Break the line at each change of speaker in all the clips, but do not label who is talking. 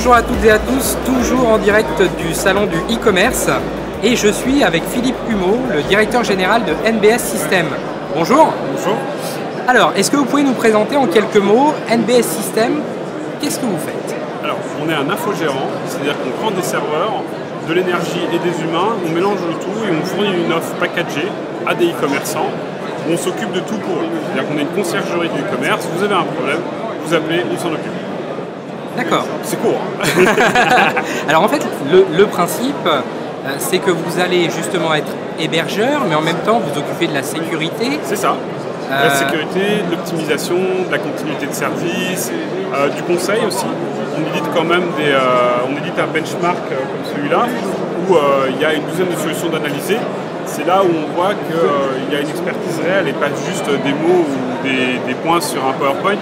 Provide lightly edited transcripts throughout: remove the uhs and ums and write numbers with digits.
Bonjour à toutes et à tous, toujours en direct du salon du e-commerce et je suis avec Philippe Humeau, le directeur général de NBS System. Bonjour.
Bonjour.
Alors, est-ce que vous pouvez nous présenter en quelques mots NBS System? Qu'est-ce que vous faites?
Alors, on est un infogérant, c'est-à-dire qu'on prend des serveurs, de l'énergie et des humains, on mélange le tout et on fournit une offre packagée à des e-commerçants où on s'occupe de tout pour eux. C'est-à-dire qu'on est une conciergerie du e-commerce, vous avez un problème, vous appelez, on s'en occupe.
D'accord.
C'est court.
Alors en fait, le principe, c'est que vous allez justement être hébergeur, mais en même temps vous occupez de la sécurité.
C'est ça. La sécurité, de l'optimisation, de la continuité de service, du conseil aussi. On édite quand même on édite un benchmark comme celui-là où il y a une douzaine de solutions d'analyser. C'est là où on voit qu'il y a une expertise réelle et pas juste des mots ou des points sur un PowerPoint.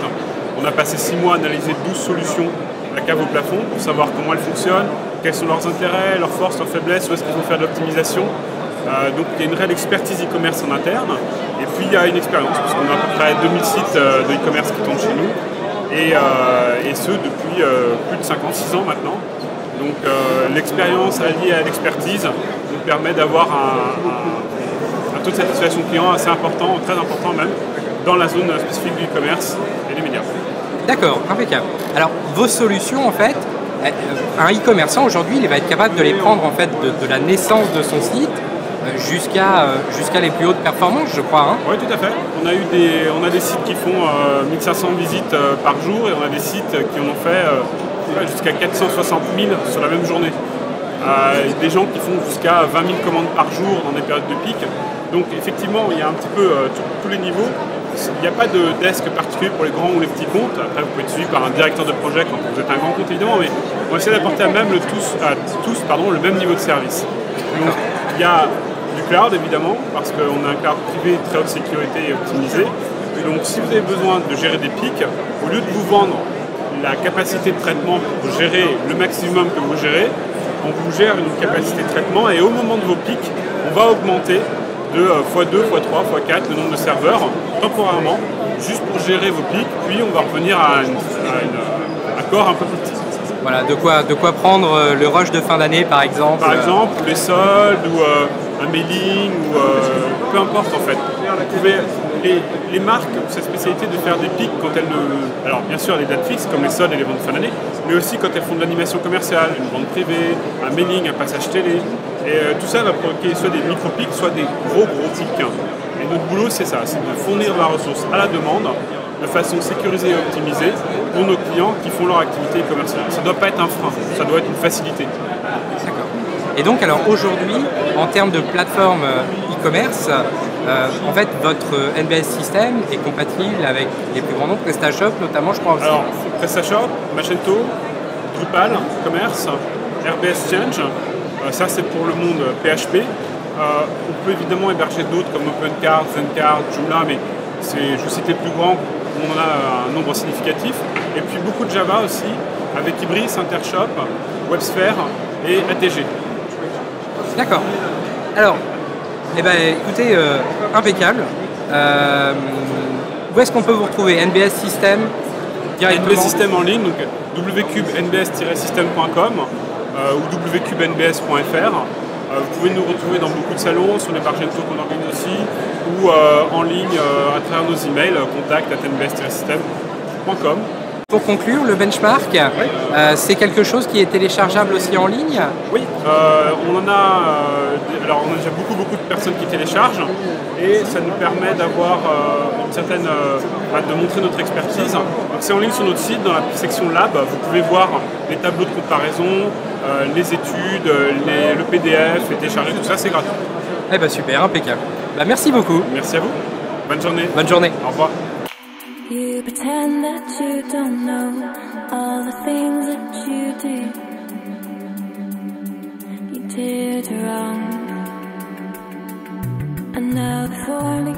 On a passé 6 mois à analyser 12 solutions de la cave au plafond pour savoir comment elles fonctionnent, quels sont leurs intérêts, leurs forces, leurs faiblesses, où est-ce qu'ils vont faire de l'optimisation. Donc il y a une réelle expertise e-commerce en interne et puis il y a une expérience parce qu'on a à peu près 2000 sites de e-commerce qui tournent chez nous et ce depuis plus de 5 ans, 6 ans maintenant. Donc l'expérience alliée à l'expertise nous permet d'avoir un taux de satisfaction client assez important, très important même, dans la zone spécifique du e-commerce et des médias.
D'accord, impeccable. Alors vos solutions en fait, un e-commerçant aujourd'hui il va être capable de les prendre en fait de la naissance de son site jusqu'à les plus hautes performances, je crois. Hein.
Oui, tout à fait. On a des sites qui font 1500 visites par jour et on a des sites qui en ont fait jusqu'à 460 000 sur la même journée. Des gens qui font jusqu'à 20 000 commandes par jour dans des périodes de pic. Donc effectivement, il y a un petit peu tous les niveaux. Il n'y a pas de desk particulier pour les grands ou les petits comptes. Après, vous pouvez être suivi par un directeur de projet quand vous êtes un grand compte, évidemment, mais on essaie d'apporter à tous le même niveau de service. Donc, il y a du cloud, évidemment, parce qu'on a un cloud privé très haute sécurité et optimisé. Et donc, si vous avez besoin de gérer des pics, au lieu de vous vendre la capacité de traitement pour gérer le maximum que vous gérez, on vous gère une capacité de traitement et au moment de vos pics, on va augmenter de x2, x3, x4 le nombre de serveurs temporairement, juste pour gérer vos pics, puis on va revenir à un corps un peu plus petit.
Voilà, de quoi prendre le rush de fin d'année par exemple.
Par exemple, les soldes ou un mailing, ou peu importe en fait. Vous pouvez, les marques ont cette spécialité de faire des pics quand elles ne... Alors bien sûr les dates fixes comme les soldes et les ventes de fin d'année, mais aussi quand elles font de l'animation commerciale, une vente privée, un mailing, un passage télé. Et tout ça va provoquer soit des micro-pics, soit des gros pics. Et notre boulot c'est ça, c'est de fournir la ressource à la demande de façon sécurisée et optimisée pour nos clients qui font leur activité commerciale. Ça ne doit pas être un frein, ça doit être une facilité.
D'accord. Et donc alors aujourd'hui, en termes de plateforme e-commerce, en fait votre NBS System est compatible avec les plus grands noms, PrestaShop notamment je crois aussi.
Alors PrestaShop, Magento, Drupal, Commerce, RBS Change, ça c'est pour le monde PHP. On peut évidemment héberger d'autres comme OpenCart, ZenCart, Joomla, mais je vous cite les plus grands, on en a un nombre significatif. Et puis beaucoup de Java aussi, avec Ibris, Intershop, WebSphere et ATG.
D'accord. Alors, eh ben, écoutez, impeccable. Où est-ce qu'on peut vous retrouver? NBS System directement?
NBS System en ligne, donc wcube-nbs-system.com ou wcube-nbs.fr. Vous pouvez nous retrouver dans beaucoup de salons, sur les Magento qu'on organise aussi, ou en ligne à travers nos emails, contact@nbs-system.com.
Pour conclure, le benchmark, c'est quelque chose qui est téléchargeable aussi en ligne?
Oui, on a déjà beaucoup de personnes qui téléchargent et ça nous permet d'avoir de montrer notre expertise. C'est en ligne sur notre site, dans la section Lab, vous pouvez voir les tableaux de comparaison, les études, le PDF, les télécharger, tout ça c'est gratuit.
Eh ben super, impeccable. Bah, merci beaucoup.
Merci à vous, bonne journée.
Bonne journée.
Au revoir.
You pretend that you don't know all the things that you did. You did wrong. And now before me